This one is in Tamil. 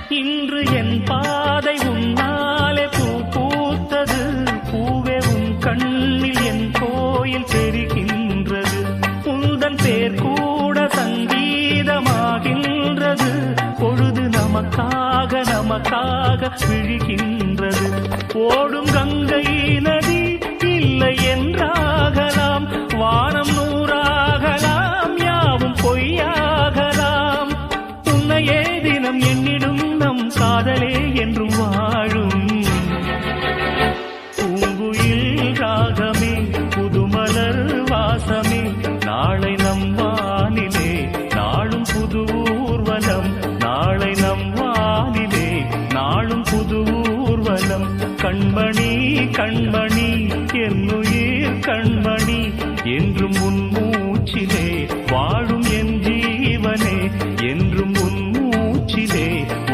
இன்று என் பாதை உன்னாலே பூ பூத்தது. பூவே உன் கண்ணில் என் கோயில் தெரிகின்றது. உந்தன் பேர் கூட சங்கீதமாகின்றது. பொழுது நமக்காக நமக்காக விழுகின்றது. ஓடும் கங்கை நதி இல்லை என்றாகலாம். வானம் நூறாகலாம், யாவும் பொய்யாகலாம். உன்னையே தினம் எண்ணிடும் நம் காதலே